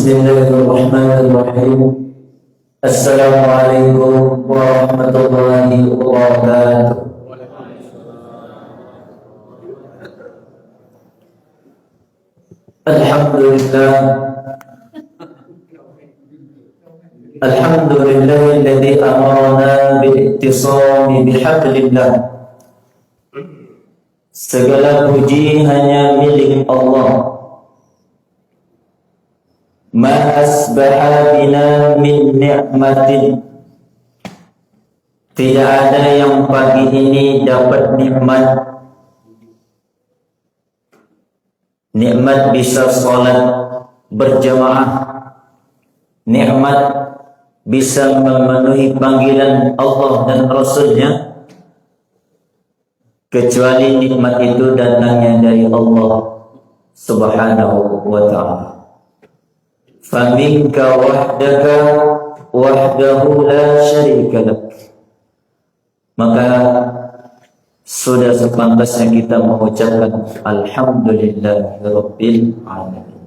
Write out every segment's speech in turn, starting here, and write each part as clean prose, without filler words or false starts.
Bismillahirrahmanirrahim. Assalamualaikum warahmatullahi wabarakatuh. Alhamdulillah. Alhamdulillahilladzi amarna bil-ittisami bihablillah. Segala puji hanya milik Allah. Ma asbaha bina min ni'matin. Tidak ada yang pagi ini dapat nikmat. Nikmat bisa salat berjamaah. Nikmat bisa memenuhi panggilan Allah dan Rasulnya, kecuali nikmat itu datangnya dari Allah Subhanahu wa ta'ala. Faminka wahdaka wahdahu la syarika lak. Maka sudah sepantasnya kita mengucapkan alhamdulillahirabbil alamin.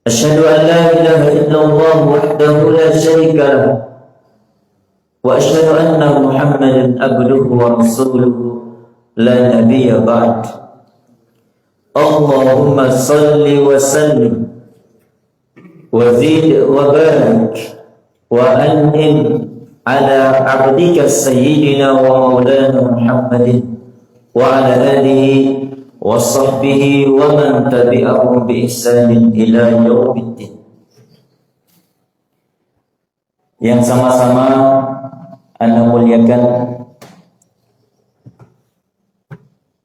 Asyhadu an la ilaha illallah wahdahu la syarika lahu wa asyhadu anna Muhammadan abduhu wa rasuluhu la nabiyya ba'd. Allahumma salli wa sallim wa zid wa barik wa an'im ala abdika sayyidina wa maulana Muhammadin wa ala alihi wa sahbihi wa man tabi'ahum bi ihsanin ila yaumiddin. Yang sama-sama Anda muliakan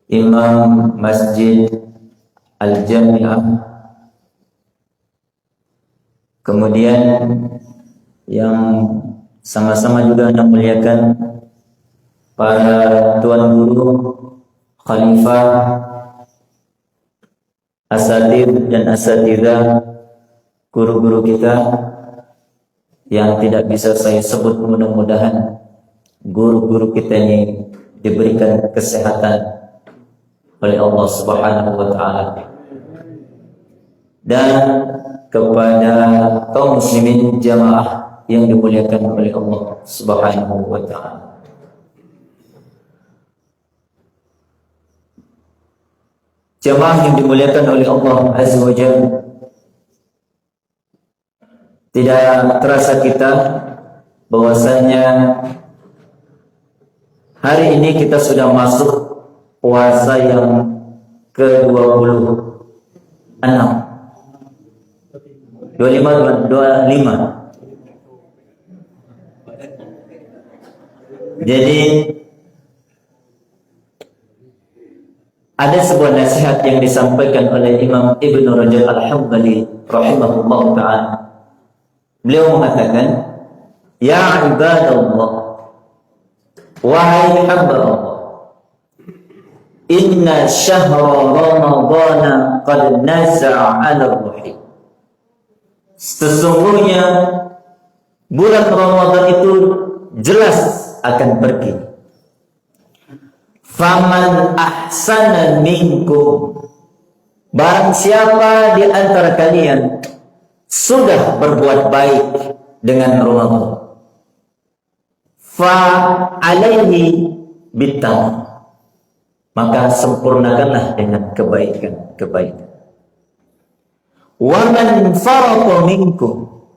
Imam Masjid Al-Jami'ah, kemudian yang sama-sama juga Anda muliakan para tuan guru, khalifah, asatidz dan asatidzah, guru-guru kita yang tidak bisa saya sebut, mudah-mudahan guru-guru kita ini diberikan kesehatan oleh Allah Subhanahu wa ta'ala, dan kepada kaum muslimin jamaah yang dimuliakan oleh Allah Subhanahu wa ta'ala. Jamaah yang dimuliakan oleh Allah Azza wa Jalla, tidak terasa kita bahwasannya hari ini kita sudah masuk puasa yang ke-26, 25. Jadi ada sebuah nasihat yang disampaikan oleh Imam Ibnu Rajab Al-Hambali rahimahullah ta'ala. Beliau mengatakan, ya ibadallah, wahai hamba Allah, inna syahra ramadhana qad naza'a 'ala ruhi. Sesungguhnya bulan Ramadan itu jelas akan pergi. Faman ahsana minkum, barang siapa di antara kalian sudah berbuat baik dengan Ramadan, fa alaihi bitam, maka sempurnakanlah dengan kebaikan-kebaikan. Wa man farata minkum,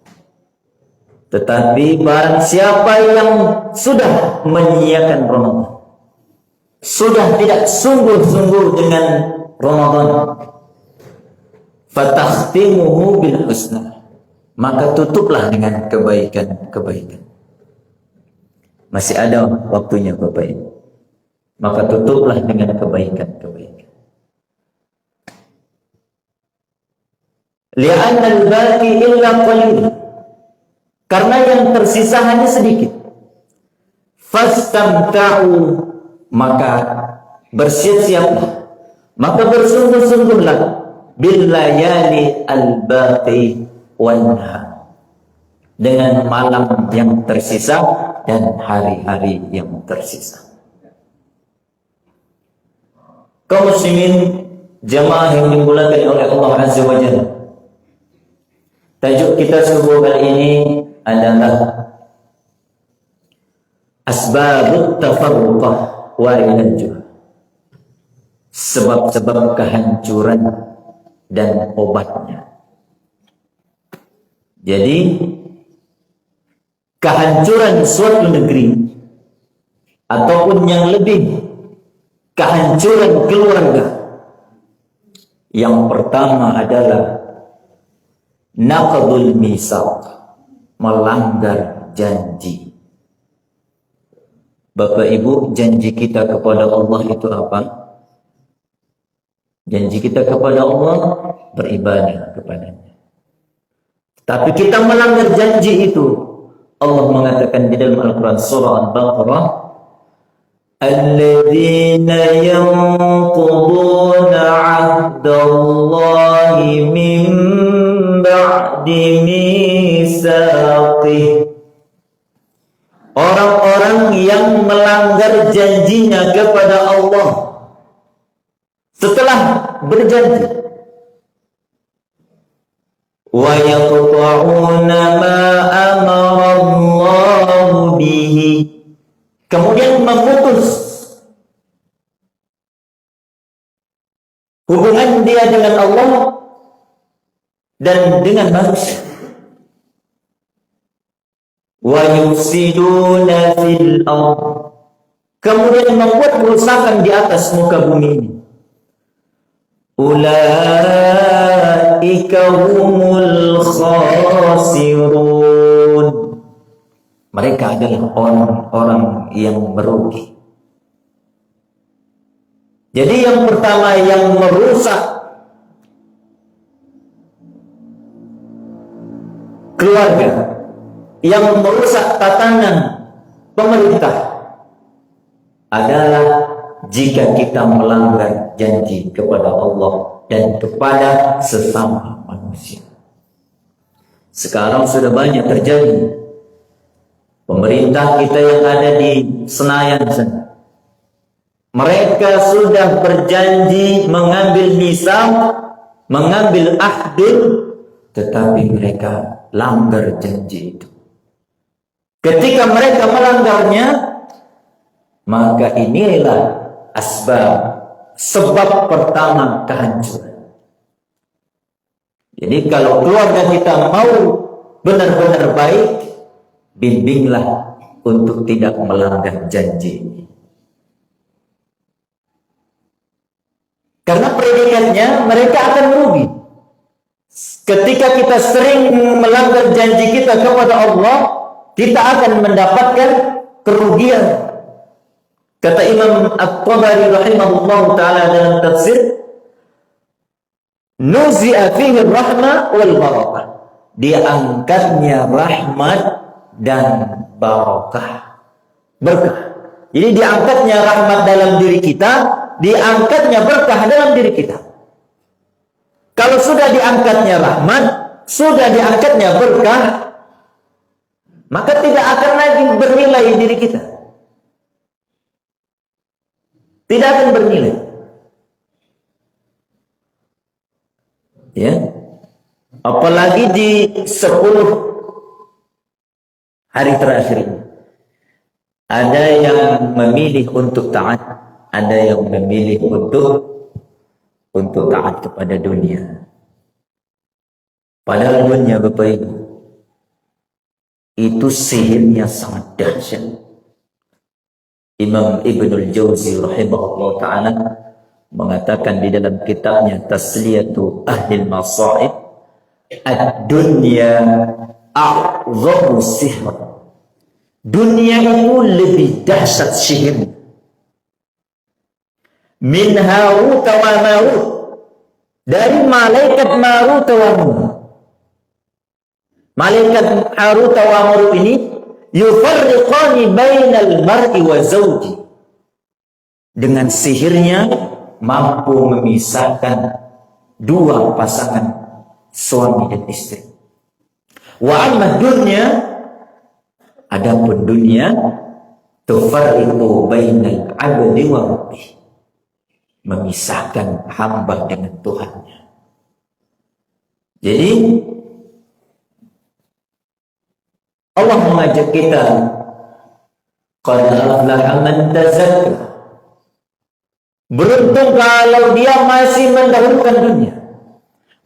tetapi barang siapa yang sudah menyia-nyiakan Ramadan, sudah tidak sungguh-sungguh dengan Ramadan, fatakhtimuhu bil husna, maka tutuplah dengan kebaikan-kebaikan. Masih ada waktunya Bapak Ibu, maka tutuplah dengan kebaikan-kebaikan. Li'anna al-baqi illa qalil, karena yang tersisa hanya sedikit. Fastamta'u, maka bersiap-siaplah, maka bersungguh-sungguhlah bil layali al-baqi wan nahar, dengan malam yang tersisa dan hari-hari yang tersisa. Kaum muslimin jamaah yang dimulakan oleh Allah Azza wa Jalla. Tajuk kita subuh kali ini adalah Asbabut tafarruqah wa ilajuh. Sebab-sebab kehancuran dan obatnya. Jadi kehancuran suatu negeri ataupun yang lebih kehancuran keluarga, yang pertama adalah naqdul misaq, melanggar janji. Bapak Ibu, janji kita kepada Allah itu apa? Janji kita kepada Allah beribadah kepadanya. Tapi kita melanggar janji itu. Allah mengatakan di dalam Al-Quran surah Al-Baqarah, Alladzina yanquduna 'ahdallahi min ba'di mitsaqih. Orang-orang yang melanggar janjinya kepada Allah setelah berjanji. Wa yaqta'una ma amara Allah bihi. Kemudian memutus hubungan dia dengan Allah dan dengan manusia. Wa yufsiduna fil ardh. Kemudian membuat kerusakan di atas muka bumi ini. Ulaika humul khasirun. Mereka adalah orang-orang yang merugi. Jadi yang pertama yang merusak keluarga, yang merusak tatanan pemerintah adalah jika kita melanggar janji kepada Allah dan kepada sesama manusia. Sekarang sudah banyak terjadi. Pemerintah kita yang ada di Senayan sana, mereka sudah berjanji mengambil mitsaq, mengambil ahdul, tetapi mereka langgar janji itu. Ketika mereka melanggarnya, maka inilah sebab pertama kehancuran. Jadi kalau keluarga kita mau benar-benar baik, bimbinglah untuk tidak melanggar janji ini. Karena predikatnya mereka akan merugi. Ketika kita sering melanggar janji kita kepada Allah, kita akan mendapatkan kerugian. Kata Imam At-Tabari rahimahullah ta'ala dalam tafsir, nuzi'a fihi rahmah wal barakah. Diangkatnya rahmat dan barakah, berkah. Jadi diangkatnya rahmat dalam diri kita, diangkatnya berkah dalam diri kita. Kalau sudah diangkatnya rahmat, sudah diangkatnya berkah, maka tidak akan lagi bernilai diri kita. Tidak akan bernilai. Ya. Apalagi di 10 hari terakhir ini. Ada yang memilih untuk taat, ada yang memilih untuk taat kepada dunia. Padahal dunia, Bapak Ibu, itu sihirnya sangat dahsyat. Imam Ibnul Jauzi rahimahullah ta'ala mengatakan di dalam kitabnya Tasliyatu Ahlil Masa'ib, ad-dunya a'zamu sihr. Dunia itu lebih dahsyat sihir. Min Harut wa Marut, dari malaikat Marut wa Marut. Malaikat Harut wa Marut ini yufarriqani bainal mar'i wa zawji. Dengan sihirnya mampu memisahkan dua pasangan suami dan istri. Wa amma dunya, adapun dunia, tufarriqu bainal 'abdi wa rabbih. memisahkan hamba dengan Tuhannya. Jadi Allah mengajak kita, qad aflaha man tazakka. Beruntung kalau dia masih mendahulukan dunia,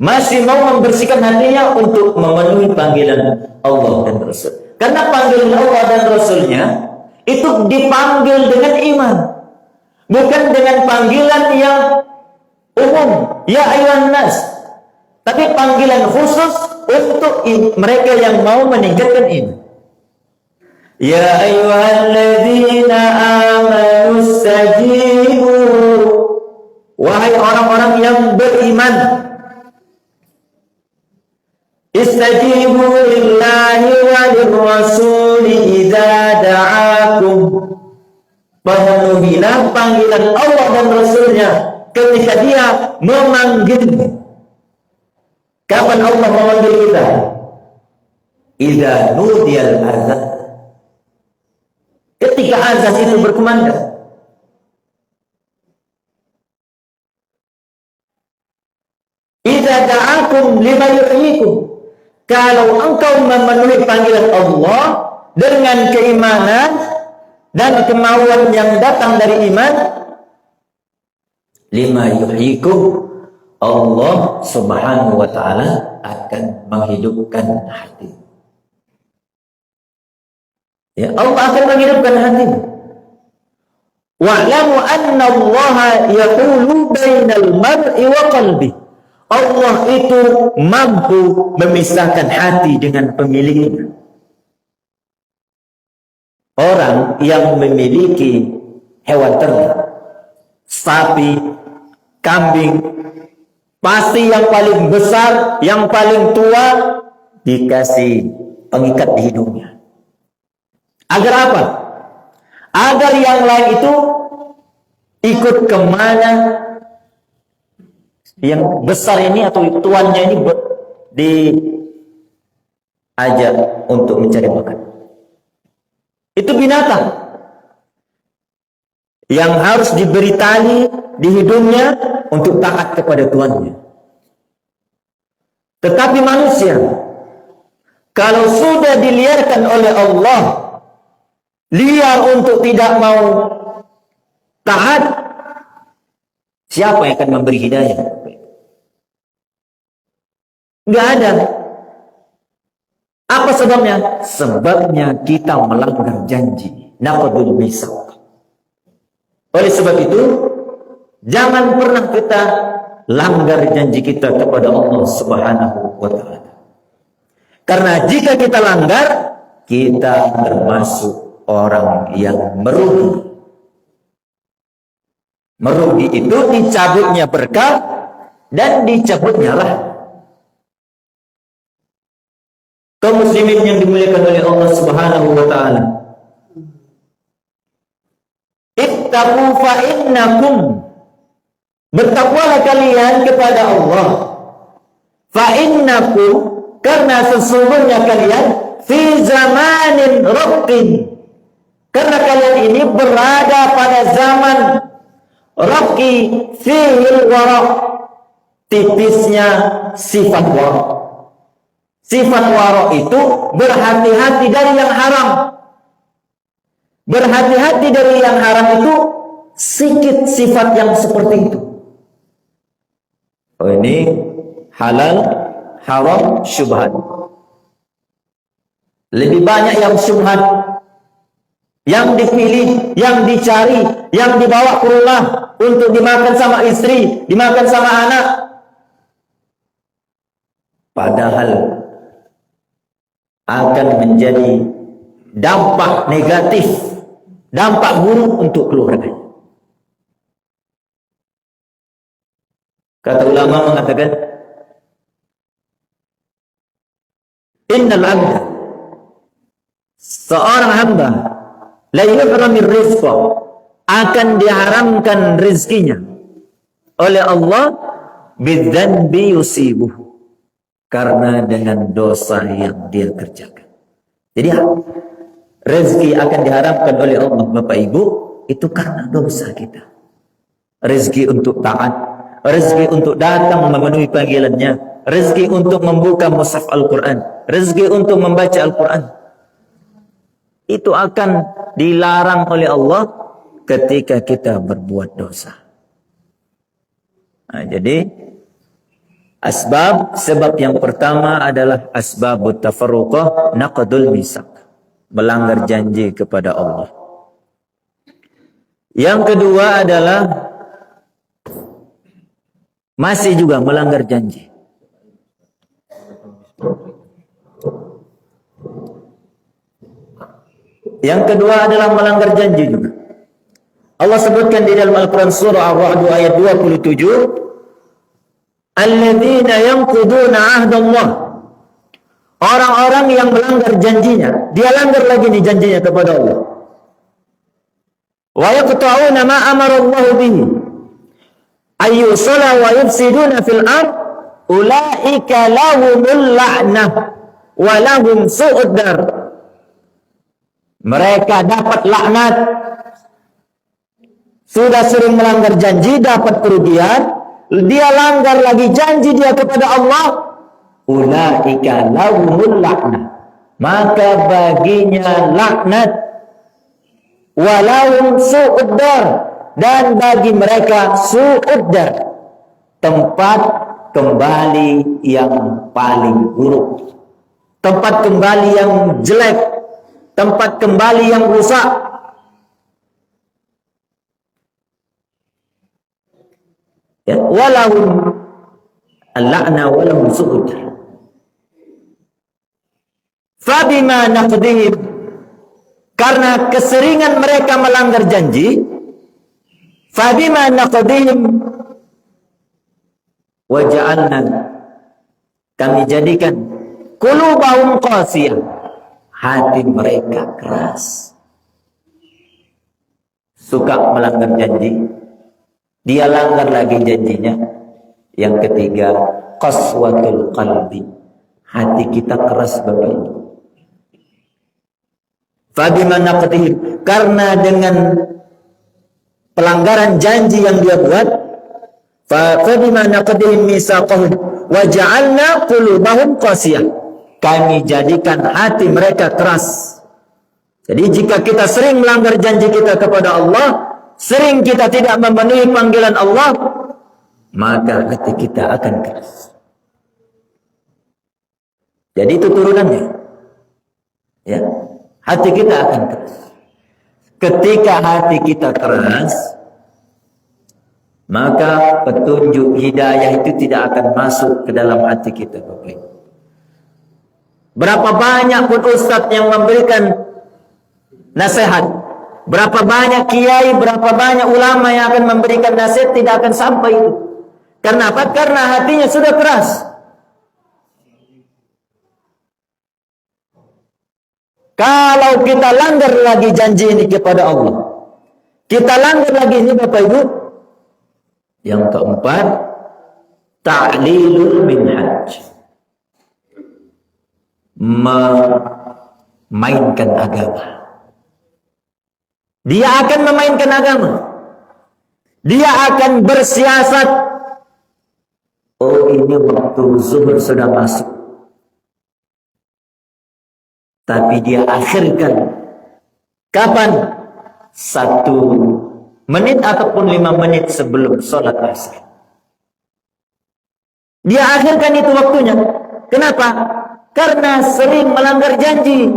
masih mau membersihkan hatinya untuk memenuhi panggilan Allah dan Rasul. Karena panggilan Allah dan Rasulnya itu dipanggil dengan iman, bukan dengan panggilan yang umum, ya ayyuhan nas, tapi panggilan khusus untuk mereka yang mau meningkatkan iman. Ya ayyuhalladzina amanu istajibu, wahai orang-orang yang beriman, istajibu lillahi wa lirrasuli idza da'akum, penuhilah panggilan Allah dan Rasulnya ketika dia memanggil. Kapan Allah memanggil kita? Idza nudiyal azan, ketika azan itu berkumandang. Idza da'akum lima yuhyikum, kalau engkau memenuhi panggilan Allah dengan keimanan dan kemauan yang datang dari iman, lima yuhyikum, Allah subhanahu wa ta'ala akan menghidupkan hati. Ya, Allah akan menghidupkan hati. Wa'lamu anna Allah yaqulu bainal mar'i wa qalbi. Allah itu mampu memisahkan hati dengan pemiliknya. Orang yang memiliki hewan ternak, sapi, kambing, pasti yang paling besar, yang paling tua, dikasih pengikat di hidungnya. Agar apa? Agar yang lain itu ikut kemana yang besar ini atau tuannya ini diajak untuk mencari makan. Itu binatang yang harus diberi tali di hidungnya untuk taat kepada tuannya. Tetapi manusia, kalau sudah diliarkan oleh Allah, liar untuk tidak mau taat, siapa yang akan memberi hidayah? Enggak ada. Apa sebabnya? Sebabnya kita melanggar janji, naqdul mitsaq. Oleh sebab itu, jangan pernah kita langgar janji kita kepada Allah Subhanahu wa ta'ala. Karena jika kita langgar, kita termasuk orang yang merugi. Merugi itu dicabutnya berkah dan dicabutnya rahmat. Kaum muslimin yang dimuliakan oleh Allah Subhanahu wa ta'ala, ittaqu fa innakum, bertakwalah kalian kepada Allah. Fa innakum, karena sesungguhnya kalian fi zamanin raqqin, karena kalian ini berada pada zaman raqqi, fihil wara', tipisnya sifat wara'. Sifat wara' itu berhati-hati dari yang haram. Berhati-hati dari yang haram itu sikit sifat yang seperti itu. Oh, ini halal, haram, syubhat. Lebih banyak yang syubhat, yang dipilih, yang dicari, yang dibawa ke rumah untuk dimakan sama istri, dimakan sama anak. Padahal akan menjadi dampak negatif, dampak buruk untuk keluarga. Kata ulama mengatakan, innal abda, seorang hamba, la yuhramir rizqa, akan diharamkan rizkinya oleh Allah, bidzanbi yusibuhu, karena dengan dosa yang dia kerjakan. Jadi rezeki akan diharapkan oleh Allah, Bapak Ibu, itu karena dosa kita. rezeki untuk taat, rezeki untuk datang memenuhi panggilannya, rezeki untuk membuka mushaf Al-Quran, rezeki untuk membaca Al-Quran. Itu akan dilarang oleh Allah ketika kita berbuat dosa. Nah, jadi sebab yang pertama adalah asbabut tafarruqah, naqdul misak, melanggar janji kepada Allah. Yang kedua adalah masih juga melanggar janji. Yang kedua adalah melanggar janji juga. Allah sebutkan di dalam Al-Quran surah Ar-Ra'd ayat 27, alladzina yanquduna ahdallah, orang-orang yang melanggar janjinya. Dia langgar lagi nih janjinya kepada Allah. Wa yaqta'una ma amara Allah bihi ayyusala wa yufsiduna fil ard ulaika lahumul la'nah wa lahum su'ud dar. Mereka dapat laknat. Sudah sering melanggar janji, dapat kerugian. Dia langgar lagi janji dia kepada Allah. Ulaika lahumul la'nah, maka baginya laknat. Walahum su'ud dar, dan bagi mereka su'ud dar, tempat kembali yang paling buruk, tempat kembali yang jelek, tempat kembali yang rusak. Ya, walahum al-la'na walahum su'ud. Fabima naqdihim, karena keseringan mereka melanggar janji, fabima naqdihim wa ja'alna, kami jadikan qulubahum qasiyah, hati mereka keras. Suka melanggar janji, dia langgar lagi janjinya. Yang ketiga, qaswatul qalbi, hati kita keras begitu. Fabima naqdihim, karena dengan pelanggaran janji yang dia buat, fabima naqdihim mitsaqahum wa ja'alna qulubahum qasiyah, kami jadikan hati mereka keras. Jadi jika kita sering melanggar janji kita kepada Allah, sering kita tidak memenuhi panggilan Allah, maka hati kita akan keras. Jadi itu turunannya. Ya, hati kita akan keras. Ketika hati kita keras, maka petunjuk hidayah itu tidak akan masuk ke dalam hati kita. Berapa banyak pun ustadz yang memberikan nasihat, berapa banyak kiai, berapa banyak ulama yang akan memberikan nasihat, tidak akan sampai itu. Karena apa? Karena hatinya sudah keras. Kalau kita langgar lagi janji ini kepada Allah, kita langgar lagi ini Bapak Ibu. Yang keempat, ta'lilul minhaj, memainkan agama. Dia akan memainkan agama. Dia akan bersiasat. Oh, ini waktu zuhur sudah masuk, tapi dia akhirkan. Kapan? 1 menit ataupun 5 menit sebelum sholat asar. Dia akhirkan itu waktunya. Kenapa? Karena sering melanggar janji.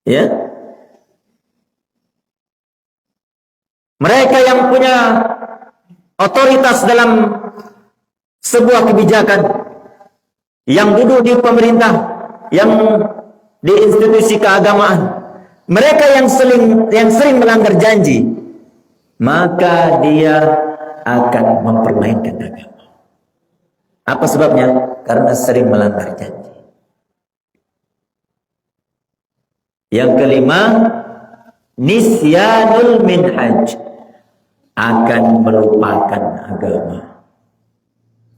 Ya, mereka yang punya otoritas dalam sebuah kebijakan, yang duduk di pemerintah, yang di institusi keagamaan, mereka yang sering melanggar janji, maka dia akan mempermainkan agama. Apa sebabnya? Karena sering melanggar janji. Yang kelima, nisyanul minhaj, akan melupakan agama.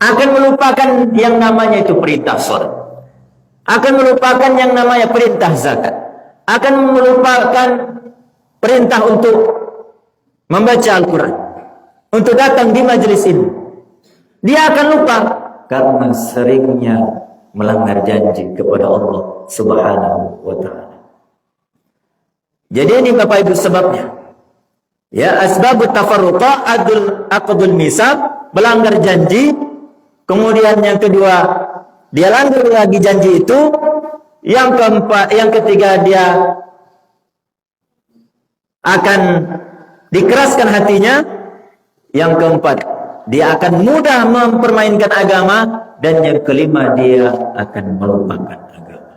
Akan melupakan yang namanya itu perintah sholat, akan melupakan yang namanya perintah zakat, akan melupakan perintah untuk membaca Al-Quran, untuk datang di majelis ini, dia akan lupa karena seringnya melanggar janji kepada Allah Subhanahu wa ta'ala. Jadi ini Bapak Ibu sebabnya. Ya, asbabut tafarruqa aqdul misaq, melanggar janji. Kemudian yang kedua, dia langgar lagi janji itu. Yang keempat, yang ketiga, dia akan dikeraskan hatinya. Yang keempat, dia akan mudah mempermainkan agama. Dan yang kelima, dia akan melupakan agama.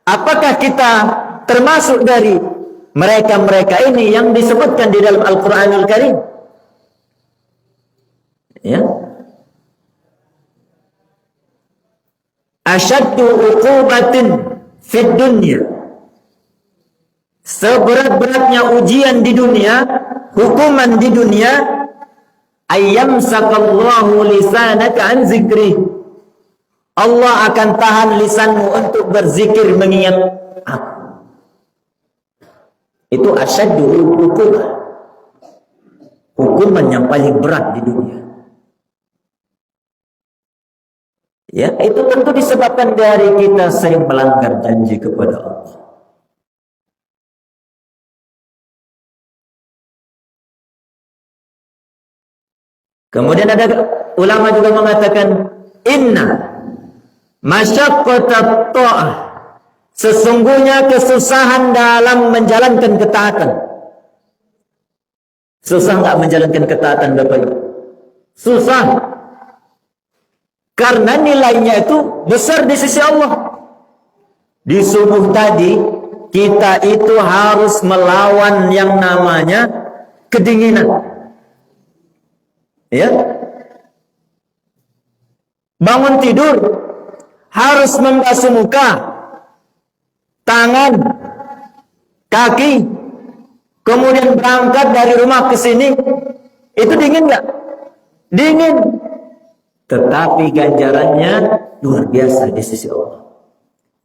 Apakah kita termasuk dari mereka-mereka ini yang disebutkan di dalam Al-Quranul Karim? Ya. Asyaddu uqubatin fid dunya, seberat-beratnya ujian di dunia, hukuman di dunia, ayyamsakallahu lisanaka an zikri, Allah akan tahan lisanmu untuk berzikir mengingat aku. Itu asyaddu uqubah, hukuman yang paling berat di dunia. Ya, itu tentu disebabkan dari kita sering melanggar janji kepada Allah. Kemudian ada ulama juga mengatakan, inna masyaqqatat ta'ah, sesungguhnya kesusahan dalam menjalankan ketaatan. Susah nggak menjalankan ketaatan, Bapak Ibu? Susah. Karena nilainya itu besar di sisi Allah. Di subuh tadi, kita itu harus melawan yang namanya kedinginan. Ya. Bangun tidur, harus membasuh muka, tangan, kaki, kemudian berangkat dari rumah ke sini. Itu dingin nggak? Dingin. Tetapi ganjarannya luar biasa di sisi Allah.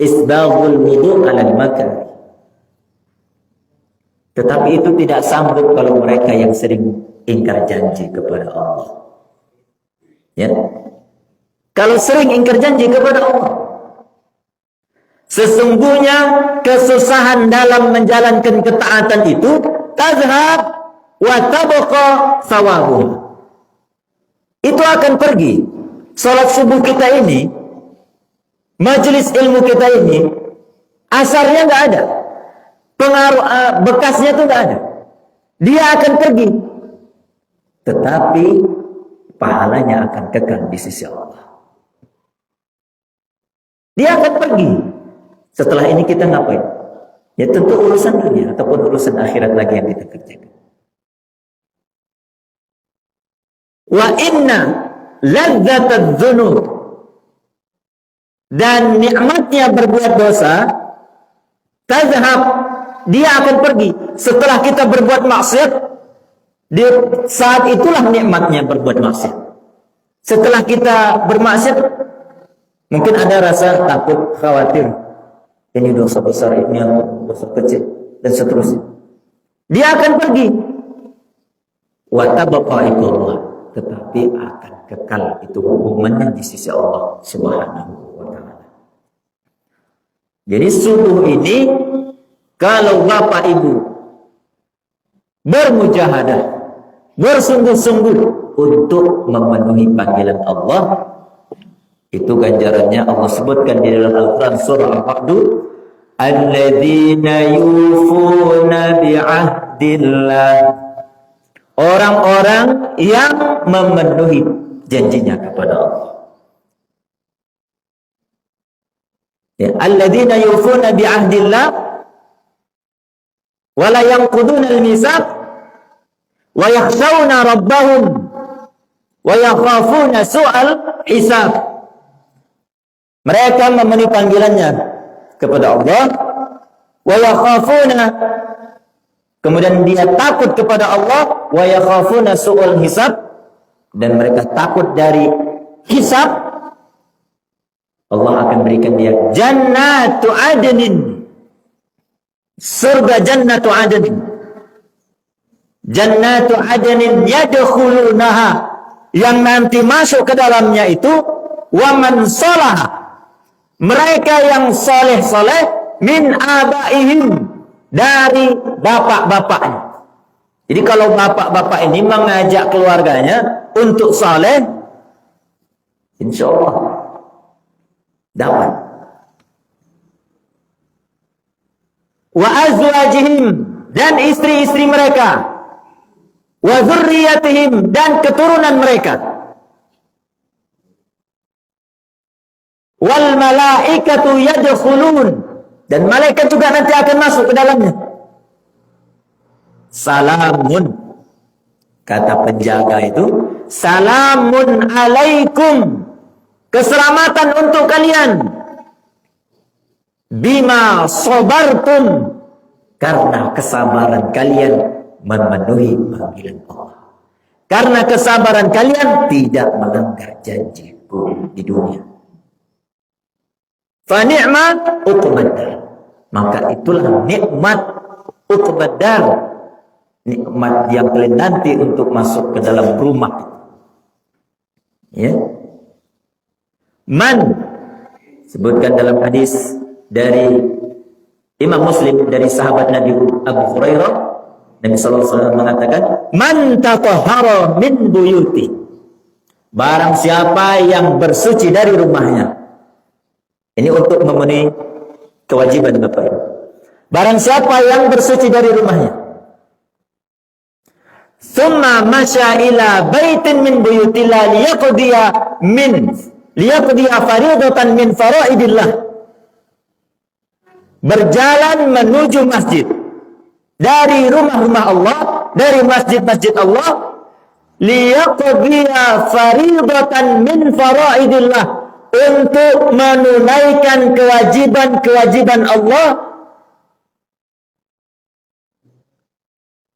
Isbaghul wudu' 'alal makan. Tetapi itu tidak sanggup kalau mereka yang sering ingkar janji kepada Allah. Ya. Kalau sering ingkar janji kepada Allah, sesungguhnya kesusahan dalam menjalankan ketaatan itu tazhab wa tabqa sawabuh. Itu akan pergi. Salat subuh kita ini, majelis ilmu kita ini, asarnya nggak ada, pengaruh bekasnya itu nggak ada. Dia akan pergi, tetapi pahalanya akan kekal di sisi Allah. Dia akan pergi. Setelah ini kita ngapain? Ya tentu urusan dunia ataupun urusan akhirat lagi yang kita kerjakan. Wa inna ladzatadz dzunub, dan nikmatnya berbuat dosa tazhab, dia akan pergi setelah kita berbuat maksiat. Di saat itulah nikmatnya berbuat maksiat. Setelah kita bermaksiat, mungkin ada rasa takut, khawatir, ini dosa besar, ini dosa kecil, dan seterusnya. Dia akan pergi. Wa tabqa iqullah, tetapi akan kekal itu hukumannya di sisi Allah Subhanahu wa ta'ala. Jadi subuh ini, kalau Bapak Ibu bermujahadah, bersungguh-sungguh untuk memenuhi panggilan Allah, itu ganjarannya Allah sebutkan di dalam Al-Quran surah Al-Qadr, alladzina yufuna bi'ahdillah, orang-orang yang memenuhi janjinya kepada Allah. Ya, alladzina yufuna bi'ahdillah wa la yanquduna al-mitsaq wa yakhshawna rabbahum wa yakhafuna su'al hisab. Mereka memenuhi panggilannya kepada Allah, wa yakhafuna, kemudian dia takut kepada Allah, wa yakhafuna su'al hisab, dan mereka takut dari hisab. Allah akan berikan dia jannatu adnin, surga jannatu adnin, Jannatu adnin yadkhulunaha, yang nanti masuk ke dalamnya itu wa man salaha, mereka yang soleh-soleh, min abaihim, dari bapak-bapaknya. Jadi kalau bapak-bapak ini mengajak keluarganya untuk soleh, insya Allah dapat. Wa azwajihim, dan istri-istri mereka, wa dzurriyyatihim, dan keturunan mereka, wal malaikatu yadkhulun, dan malaikat juga nanti akan masuk ke dalamnya. Salamun, kata penjaga itu, salamun alaikum, keselamatan untuk kalian, bima sabartum, karena kesabaran kalian memenuhi panggilan Allah, karena kesabaran kalian tidak melanggar janjiku di dunia. Fa ni'mat uqbaddar, maka itulah nikmat uqbaddar, nikmat yang kalian nanti untuk masuk ke dalam rumah. Ya. Man, sebutkan dalam hadis dari Imam Muslim dari sahabat Nabi Abu Hurairah, Nabi sallallahu alaihi wasallam mengatakan, man tatahhara min buyuti, barang siapa yang bersuci dari rumahnya. Ini untuk memenuhi kewajiban Bapak Ibu. Barang siapa yang bersuci dari rumahnya, thumma masya ila baitin min buyutillah liyaqdiya faridatan min faraidillah, berjalan menuju masjid dari rumah-rumah Allah, dari masjid-masjid Allah, liyaqdiya faridatan min faraidillah, untuk menunaikan kewajiban-kewajiban Allah,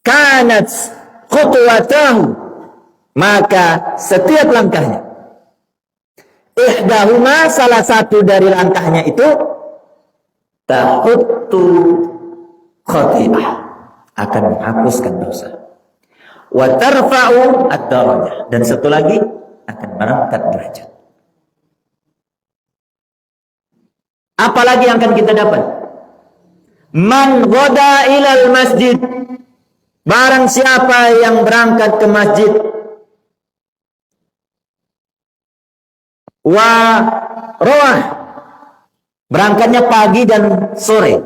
kanat khutwatahu, maka setiap langkahnya, ihdahuma, salah satu dari langkahnya itu, tahuttu khati'ah, akan menghapuskan dosa, wa tarfa'u ad-darajah, dan satu lagi akan mengangkat derajat. Apalagi yang akan kita dapat? Man ghada ilal masjid, barang siapa yang berangkat ke masjid, wa rawah, berangkatnya pagi dan sore.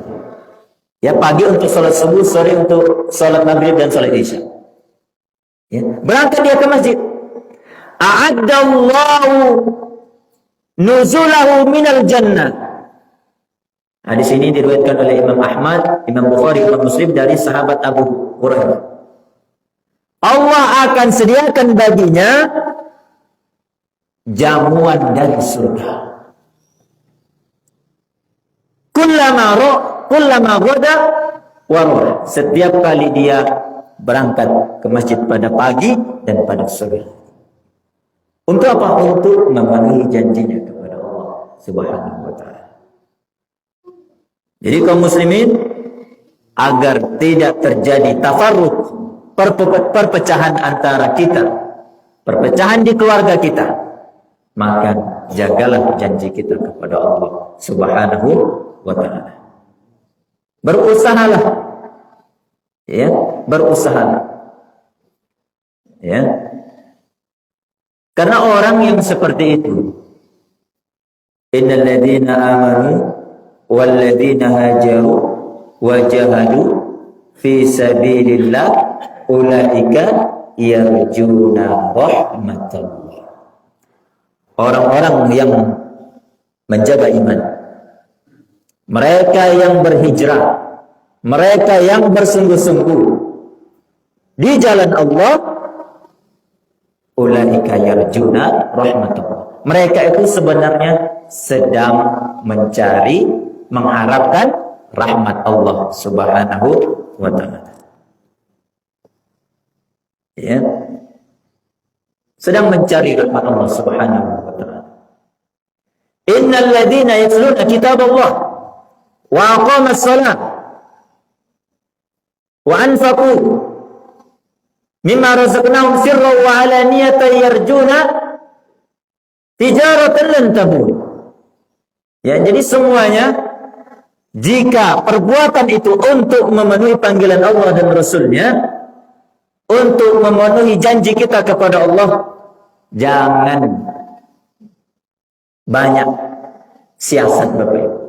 Ya, pagi untuk sholat subuh, sore untuk sholat maghrib dan sholat isya. Ya, berangkat dia ke masjid. A'addallahu nuzulahu minal jannah. Hadis ini diriwayatkan oleh Imam Ahmad, Imam Bukhari, Imam Muslim dari sahabat Abu Hurairah. Allah akan sediakan baginya jamuan dari surga. Kullama ghada wa rawah, setiap kali dia berangkat ke masjid pada pagi dan pada sore. Untuk apa? Untuk memenuhi janjinya kepada Allah Subhanahu wa ta'ala. Jadi kaum muslimin, agar tidak terjadi tafarruq, perpecahan antara kita, perpecahan di keluarga kita, maka jagalah janji kita kepada Allah Subhanahu wa ta'ala. Berusahalah, ya, berusahalah, ya, karena orang yang seperti itu, innal ladzina amanu walladzina hajaru wa jahadu fi sabilillah ulaika yarjuna rahmatullah. Orang-orang yang menjaga iman, mereka yang berhijrah, mereka yang bersungguh-sungguh di jalan Allah, ulaika yarjuna rahmatullah. Mereka itu sebenarnya sedang mencari, mengharapkan rahmat Allah Subhanahu wa ta'ala. Ya. Sedang mencari rahmat Allah Subhanahu wa ta'ala. Innal ladzina yatluna kitaballah wa aqamas shalah wa anfaqu mimma razaqnahum sirran wa alaniyatan yarjuna tijaratan lan tabur. Ya, jadi semuanya jika perbuatan itu untuk memenuhi panggilan Allah dan Rasulnya, untuk memenuhi janji kita kepada Allah, jangan banyak siasat Bapak Ibu.